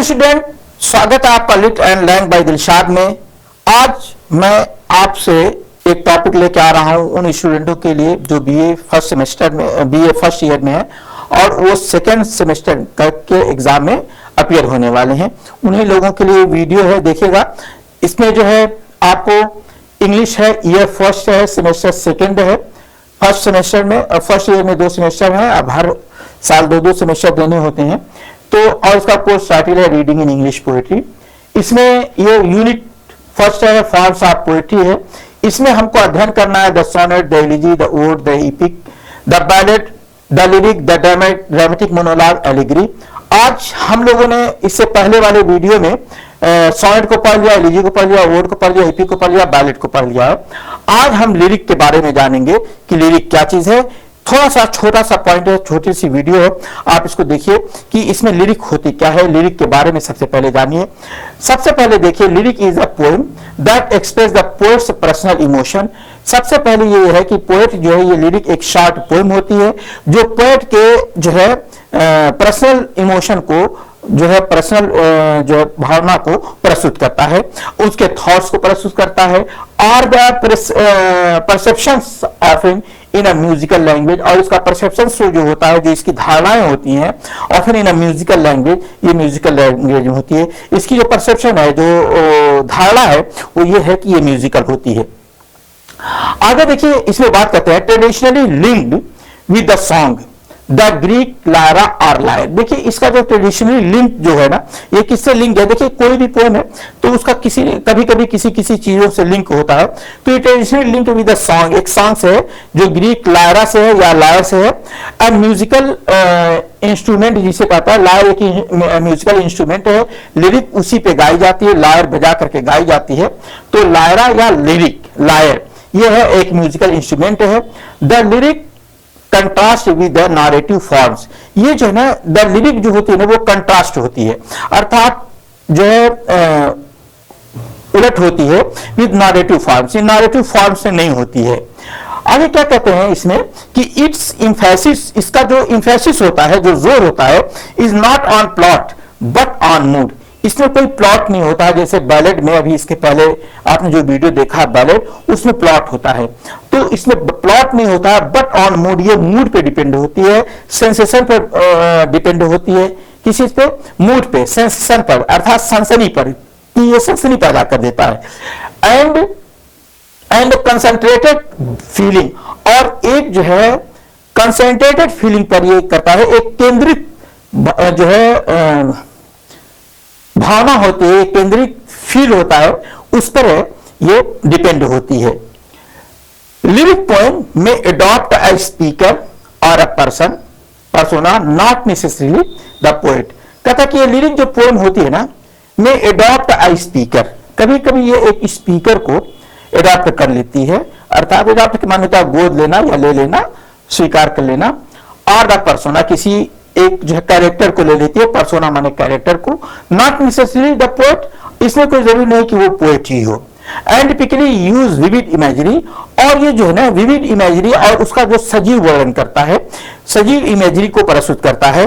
Student, स्वागत है आपका lit and learn by Dilshad में। आज मैं आपसे एक टॉपिक लेके आ रहा हूं उन स्टूडेंटों के लिए जो बीए फर्स्ट सेमेस्टर में, बीए फर्स्ट ईयर में है और वो सेकेंड सेमेस्टर के एग्जाम में अपीयर होने वाले हैं। उन्हीं लोगों के लिए वीडियो है, देखिएगा। इसमें जो है आपको इंग्लिश है, ईयर फर्स्ट है, सेमेस्टर सेकेंड है। फर्स्ट सेमेस्टर में, फर्स्ट ईयर में 2 सेमेस्टर है, अब हर साल 2-2 सेमेस्टर देने होते हैं। तो और इसका कोर्स टाइटल है रीडिंग इन इंग्लिश पोएट्री। इसमें ये यूनिट फर्स्ट है, फॉर्म्स ऑफ पोएट्री है। इसमें हमको अध्ययन करना है the sonnet, the elegy, the ode, the epic, the ballad, the lyric, the dramatic monologue, allegory. आज हम लोगों ने इससे पहले वाले वीडियो में सोनेट को पढ़ लिया, एलिजी को पढ़ लिया, ओड को पढ़ लिया, एपिक को पढ़ लिया, बैलेट को पढ़ लिया है। आज हम लिरिक के बारे में जानेंगे कि लिरिक क्या चीज है। थोड़ा सा छोटा सा पॉइंट है, छोटी सी वीडियो है, आप इसको देखिए कि इसमें लिरिक होती क्या है। लिरिक के बारे में सबसे पहले जानिए। सबसे पहले देखिए, lyric is a poem that express the poets personal emotion. सबसे पहले ये है कि पोएट जो है, ये लिरिक एक शॉर्ट पोएम होती है जो पोएट के जो है पर्सनल इमोशन को, जो है पर्सनल जो भावना को प्रस्तुत करता है, उसके थॉट्स को प्रस्तुत करता है और the perceptions of in a musical language. और इसका परसेप्शन जो होता है, जो इसकी धारणाएं होती हैं, और फिर इन अ म्यूजिकल लैंग्वेज, ये म्यूजिकल लैंग्वेज होती है। इसकी जो परसेप्शन है, जो धारणा है, वो ये है कि ये म्यूजिकल होती है। आगे देखिए, इसमें बात करते हैं traditionally linked with the song the Greek Lyra और लायर। देखिए, इसका जो ट्रेडिशनली लिंक जो है ना, ये किससे लिंक है। देखिए, कोई भी पोएम है तो उसका कभी कभी किसी चीजों से लिंक होता है। तो ये traditionally link with the song, एक सॉन्ग से है जो ग्रीक लायरा से है या लायर से है। एंड म्यूजिकल इंस्ट्रूमेंट जिसे कहता है, लायर एक म्यूजिकल इंस्ट्रूमेंट है। लिरिक उसी पे गाई जाती है, लायर बजा करके गाई जाती है। तो लायरा या लिरिक, लायर, ये है एक म्यूजिकल इंस्ट्रूमेंट है। The lyric contrast with the narrative forms. ये जो है ना, द लिरिक जो होती है ना, वो कंट्रास्ट होती है, अर्थात जो है उलट होती है विद नैरेटिव फॉर्म्स। ये नैरेटिव फॉर्म से नहीं होती है। आगे क्या कहते हैं इसमें कि इट्स इम्फेसिस, इसका जो इम्फेसिस होता है, जो जोर होता है, is not on plot but on mood. इसमें कोई प्लॉट नहीं होता है। जैसे बैलेट में, अभी इसके पहले आपने जो वीडियो देखा बैलेट, उसमें प्लॉट होता है। तो इसमें प्लॉट नहीं होता है बट ऑन मूड, ये मूड पे डिपेंड होती है, सेंसेशन पर डिपेंड होती है। किस चीज पे? मूड पे, सेंसेशन पर, अर्थात सनसनी पर, कि ये सनसनी पैदा कर देता है। एंड कंसंट्रेटेड फीलिंग, और एक जो है कंसंट्रेटेड फीलिंग पर ये करता है, एक केंद्रित जो है भावना होती है, केंद्रित फील होता है, उस पर ये डिपेंड होती है। लिरिक पोएम में अडॉप्ट अ स्पीकर और अ persona, not necessarily the poet. कहता कि ये लिरिक जो पोएम होती है ना, में अडॉप्ट अ स्पीकर, कभी कभी ये एक स्पीकर को अडॉप्ट कर लेती है, अर्थात अडॉप्ट की मान्यता गोद लेना या ले लेना, स्वीकार कर लेना। और द पर्सोना, किसी एक जो है कैरेक्टर को ले लेती है, पर्सोना माने कैरेक्टर को, नॉट नेसेसरी द पोएट, इसमें कोई जरूरी नहीं कि वो पोएट ही हो। And typically use vivid imagery, और ये जो है ना विविड इमेजरी और उसका जो सजीव वर्णन करता है, सजीव इमेजरी को प्रस्तुत करता है।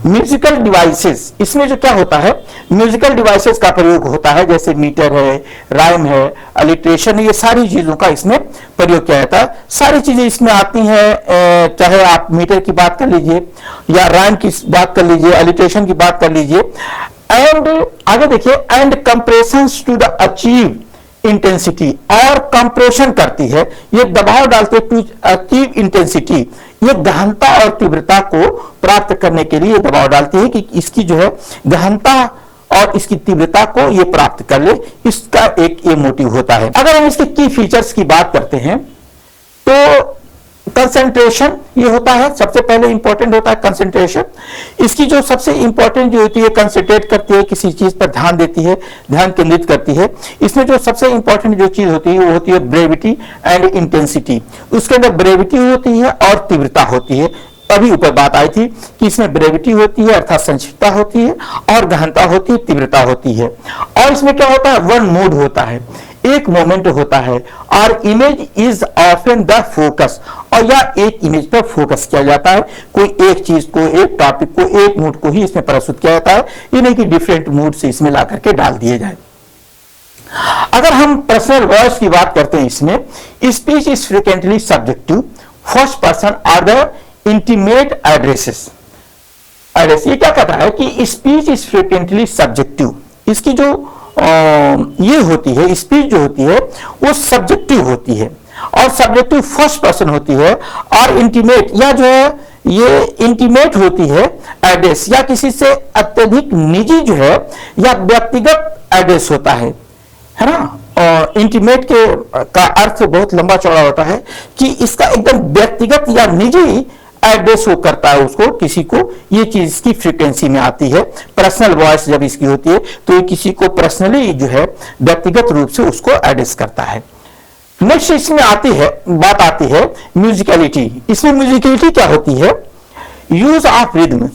म्यूजिकल डिवाइसेस, इसमें जो क्या होता है, म्यूजिकल डिवाइसेस का प्रयोग होता है, जैसे मीटर है, राइम है, अलिट्रेशन है, ये सारी चीजों का इसमें प्रयोग किया जाता है। सारी चीजें इसमें आती हैं, चाहे आप मीटर की बात कर लीजिए या राइम की बात कर लीजिए, अलिट्रेशन की बात कर लीजिए। एंड आगे देखिए, and compression to the achieve intensity, और कंप्रेशन करती है, ये दबाव डालते टू अचीव इंटेंसिटी, ये गहनता और तीव्रता को प्राप्त करने के लिए दबाव डालती है कि इसकी जो है गहनता और इसकी तीव्रता को ये प्राप्त कर ले, इसका एक ये मोटिव होता है। अगर हम इसके की फीचर्स की बात करते हैं तो कंसंट्रेशन ये होता है, सबसे पहले इंपॉर्टेंट होता है कंसंट्रेशन। इसकी जो सबसे इंपॉर्टेंट जो होती है, कंसंट्रेट करती है, किसी चीज पर ध्यान देती है, ध्यान केंद्रित करती है। इसमें जो सबसे इंपॉर्टेंट जो चीज होती है वो होती है ब्रेविटी एंड इंटेंसिटी। उसके अंदर ब्रेविटी होती है और तीव्रता होती है। अभी ऊपर बात आई थी कि इसमें ब्रेविटी होती है, अर्थात संक्षिप्तता होती है, और गहनता होती है, तीव्रता होती है। और इसमें क्या होता है, वन मूड होता है, एक मोमेंट होता है और image is often the focus, और या एक इमेज पर फोकस किया जाता है, कोई एक चीज को, एक टॉपिक को, एक मूड को ही इसमें प्रस्तुत किया जाता है, ये नहीं कि डिफरेंट मूड से इसमें ला करके डाल दिए जाए। अगर हम पर्सनल वॉइस की बात करते हैं, इसमें speech is frequently subjective, first person or the intimate addresses. Address ये क्या कहता है कि स्पीच इज फ्रिक्वेंटली सब्जेक्टिव, इसकी जो ये होती है, स्पीच जो होती है वो सब्जेक्टिव होती है और सब्जेक्टिव फर्स्ट पर्सन होती है, और इंटीमेट या जो है ये इंटीमेट होती है एड्रेस, या किसी से अत्यधिक निजी जो है या व्यक्तिगत एड्रेस होता है ना। और इंटीमेट के का अर्थ बहुत लंबा चौड़ा होता है कि इसका एकदम व्यक्तिगत या निजी एड्रेस वो करता है उसको, किसी को, ये चीज इसकी फ्रीक्वेंसी में आती है। पर्सनल वॉइस जब इसकी होती है तो ये किसी को पर्सनली जो है व्यक्तिगत रूप से उसको एड्रेस करता है। नेक्स्ट इसमें बात आती है म्यूजिकलिटी। इसमें म्यूजिकलिटी क्या होती है? Use of rhythm,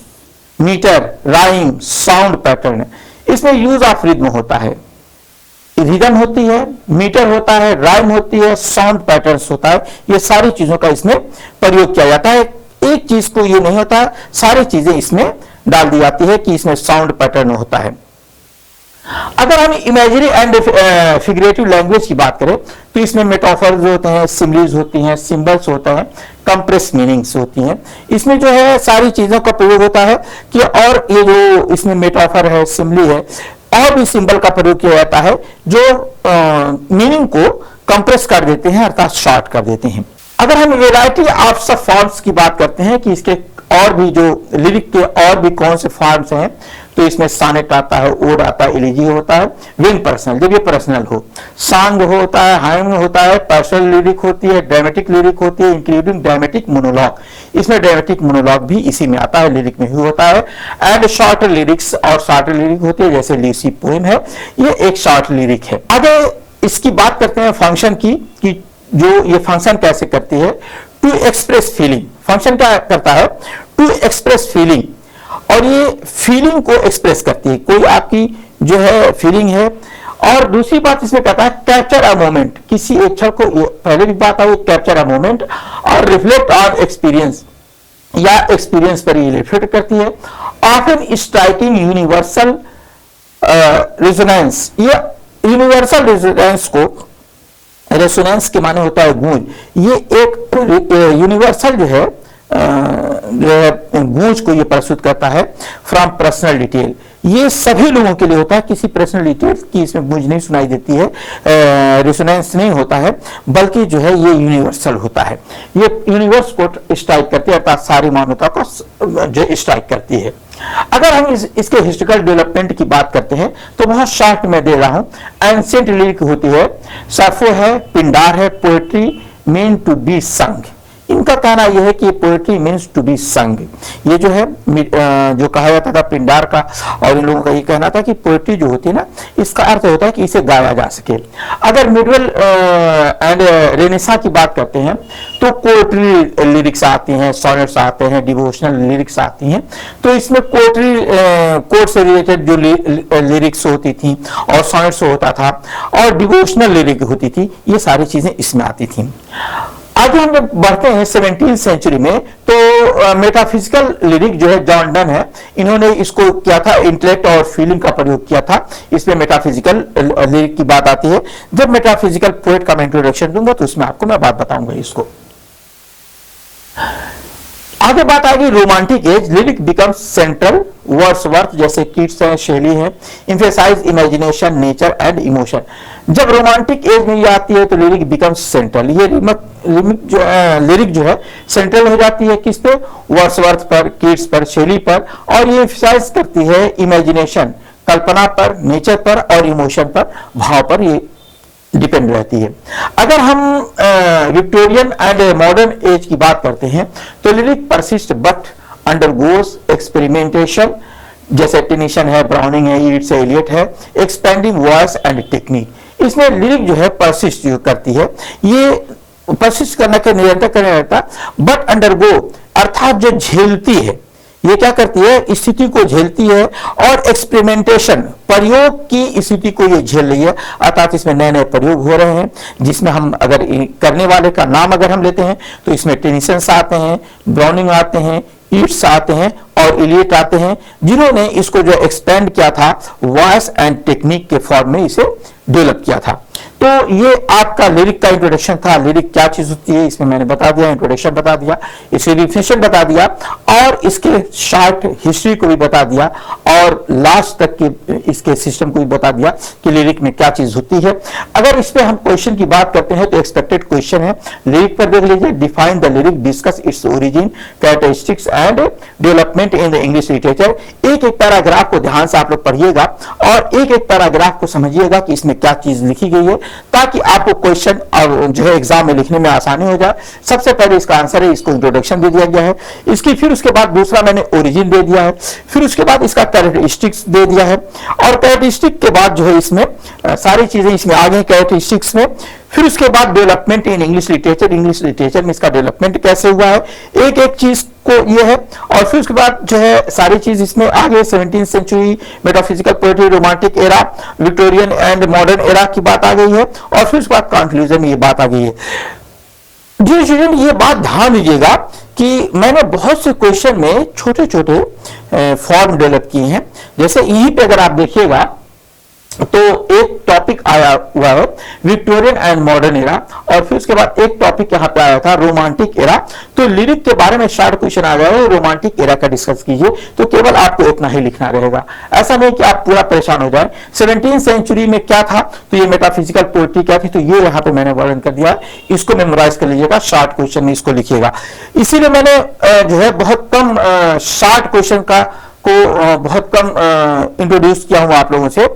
meter, rhyme, sound pattern. इसमें यूज ऑफ रिद्म होता है, रिदम होती है, मीटर होता है, राइम होती है, साउंड पैटर्न्स होता है, ये सारी चीजों का इसमें प्रयोग किया जाता है। एक चीज को ये नहीं होता, सारी चीजें इसमें डाल दी जाती है कि इसमें साउंड पैटर्न होता है। अगर हम इमेजरी एंड फिगरेटिव लैंग्वेज की बात करें तो इसमें मेटाफर्स होते हैं, सिमिलीज होती हैं, सिंबल्स होते हैं, कंप्रेस मीनिंग्स होती हैं। इसमें जो है सारी चीजों का प्रयोग होता है कि, और ये जो इसमें मेटाफर है, सिमिली है, और भी सिंबल का प्रयोग किया जाता है जो मीनिंग को कंप्रेस कर देते हैं, अर्थात शॉर्ट कर देते हैं। अगर हम वेराइटी ऑफ सब फॉर्म्स की बात करते हैं कि इसके और भी जो लिरिक के और भी कौन से फॉर्म्स हैं, तो इसमें सानेट आता है, ओड आता है, एलिजी होता है, विन पर्सनल जब ये पर्सनल हो, सॉन्ग होता है, हाइम होता है, पर्सनल लिरिक होती है, ड्रामेटिक लिरिक होती है, इंक्लूडिंग ड्रामेटिक मोनोलॉग। इसमें ड्रामेटिक मोनोलॉग भी इसी में आता है, लिरिक में ही होता है। एंड शॉर्ट लिरिक्स, और शॉर्ट लिरिक होती है, जैसे लीसी पोएम है, ये एक शॉर्ट लिरिक है। आगे इसकी बात करते हैं फंक्शन की, कि जो ये फंक्शन कैसे करती है। टू एक्सप्रेस फीलिंग, फंक्शन क्या करता है? टू एक्सप्रेस फीलिंग, और ये फीलिंग को एक्सप्रेस करती है, कोई आपकी जो है फीलिंग है। और दूसरी बात इसमें कहता है कैप्चर अ मोमेंट, किसी एक क्षण को, पहले भी बात आई कैप्चर अ मोमेंट, और रिफ्लेक्ट ऑन एक्सपीरियंस, या एक्सपीरियंस पर ये रिफ्लेक्ट करती है। ऑफन स्ट्राइकिंग यूनिवर्सल रेजोनेंस, ये यूनिवर्सल रेजोनेंस को, रेजोनेंस के माने होता है गूंज, ये एक यूनिवर्सल जो है गूंज को ये प्रस्तुत करता है। फ्रॉम पर्सनल डिटेल, ये सभी लोगों के लिए होता है, किसी पर्सनल डिटेल की इसमें गूंज नहीं सुनाई देती है, रेजोनेंस नहीं होता है, बल्कि जो है ये यूनिवर्सल होता है, ये यूनिवर्स को स्ट्राइक करती है, अर्थात सारी मानवता को जो स्ट्राइक करती है। अगर हम इसके हिस्टोरिकल डेवलपमेंट की बात करते हैं तो बहुत शॉर्ट में दे रहा हूं। एंशिएंट लिरिक होती है, साफो है, पिंडार है, पोएट्री मीन टू बी संग। इनका कहना यह है कि पोएट्री मीन्स टू बी संग। ये जो है जो कहा जाता था पिंडार का, और इन लोगों का ये कहना था कि पोएट्री जो होती है ना, इसका अर्थ होता है कि इसे गाया जा सके। अगर मिडवेल एंड रेनेसा की बात करते हैं तो पोएट्री लिरिक्स आती हैं, सोनेट्स आते हैं, डिवोशनल लिरिक्स आती हैं। तो इसमें पोएट्री कोर्ट से रिलेटेड जो लिरिक्स होती थी और सोनेट्स होता था और डिवोशनल लिरिक होती थी, ये सारी चीजें इसमें आती थी। आगे हम जब बढ़ते हैं 17वीं सेंचुरी में, तो मेटाफिजिकल लिरिक जो है जॉन डन है, इन्होंने इसको किया था, इंटेलेक्ट और फीलिंग का प्रयोग किया था। इसमें मेटाफिजिकल लिरिक की बात आती है। जब मेटाफिजिकल पोएट का मैं इंट्रोडक्शन दूंगा तो उसमें आपको मैं बात बताऊंगा इसको। आगे बात आएगी romantic age, lyric becomes central, Wordsworth जैसे कीट्स हैं, शेली है, emphasize imagination, nature and emotion. जब रोमांटिक एज में ये आती है तो लिरिक बिकम्स सेंट्रल, ये लिरिक जो है सेंट्रल हो जाती है किस पे? वर्ड्सवर्थ पर, कीट्स पर, शेली पर, और ये एम्फेसाइज करती है इमेजिनेशन, कल्पना पर, नेचर पर और इमोशन पर, भाव पर ये डिपेंड रहती है। अगर हम विक्टोरियन एंड मॉडर्न एज की बात करते हैं तो lyric persist but undergoes experimentation, जैसे टेनिसन है, ब्राउनिंग है, ईट्स है, एलियट है, एक्सपेंडिंग वॉइस एंड टेक्निक। इसमें लिरिक जो है परसिस्ट जो करती है, ये परसिस्ट करने के निरंतर करने रहता, बट अंडरगो अर्थात जो झेलती है, ये क्या करती है, स्थिति को झेलती है और एक्सपेरिमेंटेशन, प्रयोग की स्थिति को ये झेल रही है, अर्थात इसमें नए नए प्रयोग हो रहे हैं, जिसमें हम अगर करने वाले का नाम अगर हम लेते हैं तो इसमें टेनिसन आते हैं, ब्राउनिंग आते हैं, ईट्स आते हैं और इलियट आते हैं, जिन्होंने इसको जो एक्सपेंड किया था वॉइस एंड टेक्निक के फॉर्म में इसे डेवलप किया था। तो ये आपका लिरिक का इंट्रोडक्शन था। लिरिक क्या चीज होती है इसमें मैंने बता दिया, इंट्रोडक्शन बता दिया, इसकी डिफिनेशन बता दिया और इसके शॉर्ट हिस्ट्री को भी बता दिया और लास्ट तक के इसके सिस्टम को भी बता दिया कि लिरिक में क्या चीज होती है। अगर इस पे हम क्वेश्चन की बात करते हैं तो एक्सपेक्टेड क्वेश्चन है, लिरिक पर देख लीजिए, define the lyric, discuss its origin, characteristics and development in the English literature. एक एक पैराग्राफ को ध्यान से आप लोग पढ़िएगा और एक एक पैराग्राफ को समझिएगा कि इसमें क्या चीज लिखी गई है, ताकि आपको क्वेश्चन और जो है एग्जाम में लिखने में आसानी हो जाए। सबसे पहले इसका आंसर है, इसको इंट्रोडक्शन दे दिया गया है, इसकी फिर उसके बाद दूसरा मैंने ओरिजिन दे दिया है, फिर उसके बाद इसका कैरेक्टरिस्टिक्स दे दिया है और कैरेक्टरिस्टिक के बाद जो है इसमें सारी चीजें इसमें आ गई कैरेक्टरिस्टिक्स में। फिर उसके बाद development in English literature, English literature में इसका डेवलपमेंट कैसे हुआ है, एक एक चीज को ये है। और फिर उसके बाद जो है सारी चीज इसमें आ गई, 17वीं century, metaphysical poetry, romantic era, Victorian and modern era की बात आ गई है और फिर उसके बाद कंक्लूजन में ये बात आ गई है। डियर स्टूडेंट, ये बात ध्यान दीजिएगा कि मैंने बहुत से क्वेश्चन में छोटे छोटे फॉर्म डेवलप किए हैं। जैसे यहीं पे अगर आप देखिएगा तो एक टॉपिक आया हुआ है विक्टोरियन एंड मॉडर्न एरा और फिर उसके बाद एक टॉपिक यहाँ पे आया था रोमांटिक एरा। तो लिरिक के बारे में शॉर्ट क्वेश्चन आ गया है, रोमांटिक एरा का डिस्कस कीजिए, तो केवल आपको इतना ही लिखना रहेगा, ऐसा नहीं कि आप पूरा परेशान हो जाए। 17वीं सेंचुरी में क्या था, तो ये मेटाफिजिकल पोएट्री क्या थी, तो ये यहाँ पे मैंने वर्णन कर दिया, इसको मेमोराइज कर लीजिएगा, शॉर्ट क्वेश्चन में इसको लिखिएगा। इसीलिए मैंने जो है बहुत कम शॉर्ट क्वेश्चन को बहुत कम इंट्रोड्यूस किया हूं आप लोगों से,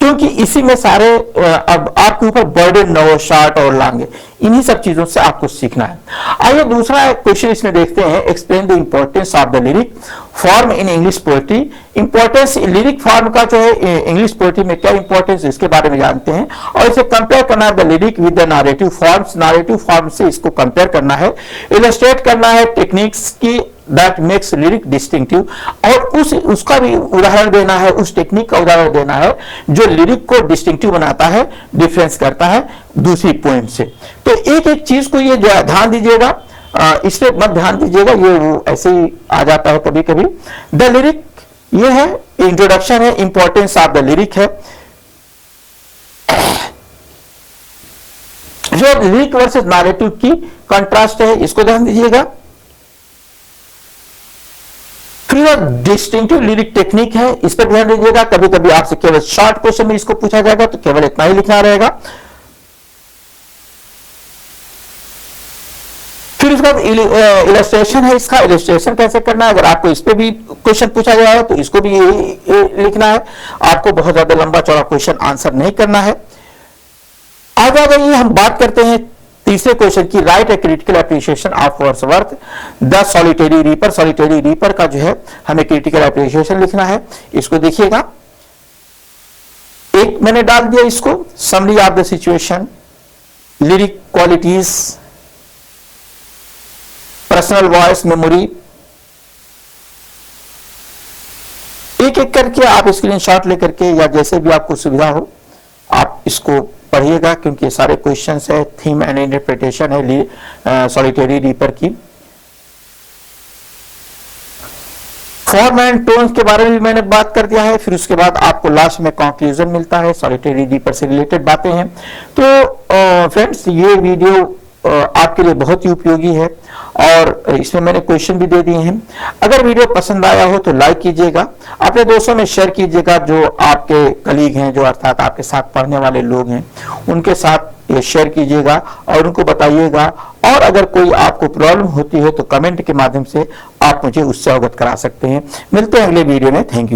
क्योंकि इसी में सारे अब आपके ऊपर बर्डन न हो शॉर्ट और लॉन्ग, इन्हीं सब चीजों से आपको सीखना है। आइए दूसरा क्वेश्चन इसमें देखते हैं, explain the importance of the lyric form in English poetry. Importance lyric form का जो है इंग्लिश पोएट्री में क्या इंपॉर्टेंस, इसके बारे में जानते हैं और इसे कंपेयर करना है the lyric with the narrative forms, narrative form से इसको कंपेयर करना है, इलस्ट्रेट करना है टेक्निक्स की दैट मेक्स लिरिक डिस्टिंक्टिव और उसका भी उदाहरण देना है, उस टेक्निक का उदाहरण देना है जो लिरिक को डिस्टिंक्टिव बनाता है, डिफरेंस करता है दूसरी पॉइंट से। तो एक एक चीज को ये ध्यान दीजिएगा, इस पे मत ध्यान दीजिएगा, ये वो ऐसे ही आ जाता है कभी कभी। द लिरिक ये है, इंट्रोडक्शन है, इंपॉर्टेंस ऑफ द लिरिक है, जो लिरिक वर्सेस नैरेटिव की कंट्रास्ट है, इसको ध्यान दीजिएगा। फिर डिस्टिंक्टिव लिरिक टेक्निक है, इस पर ध्यान दीजिएगा, कभी कभी आपसे केवल शॉर्ट क्वेश्चन में इसको पूछा जाएगा तो केवल इतना ही लिखना रहेगा। फिर उसके बाद इलस्ट्रेशन है, इसका इलस्ट्रेशन कैसे करना है, अगर आपको इस पे भी क्वेश्चन पूछा गया है तो इसको भी लिखना है, आपको बहुत ज्यादा लंबा चौड़ा क्वेश्चन आंसर नहीं करना है। आगे आगे हम बात करते हैं तीसरे क्वेश्चन की, right a critical appreciation of Wordsworth the solitary reaper. Solitary reaper का जो है हमें क्रिटिकल एप्रिसिएशन लिखना है, इसको देखिएगा, एक मैंने डाल दिया इसको, summary of the situation, lyric qualities, personal voice, memory, एक एक करके आप स्क्रीनशॉट लेकर के या जैसे भी आपको सुविधा हो आप इसको पढ़िएगा, क्योंकि सारे क्वेश्चंस है, थीम एंड इंटरप्रिटेशन है सॉलिटरी रीपर की। फॉर्म एंड टोन्स के बारे में भी मैंने बात कर दिया है, फिर उसके बाद आपको लास्ट में कंक्लूजन मिलता है, सॉलिटरी रीपर से रिलेटेड बातें हैं। तो फ्रेंड्स, ये वीडियो आपके लिए बहुत ही उपयोगी है और इसमें मैंने क्वेश्चन भी दे दिए हैं। अगर वीडियो पसंद आया हो तो लाइक कीजिएगा, अपने दोस्तों में शेयर कीजिएगा, जो आपके कलीग हैं, जो अर्थात आपके साथ पढ़ने वाले लोग हैं, उनके साथ ये शेयर कीजिएगा और उनको बताइएगा। और अगर कोई आपको प्रॉब्लम होती है तो कमेंट के माध्यम से आप मुझे उससे अवगत करा सकते हैं। मिलते हैं अगले वीडियो में, थैंक यू।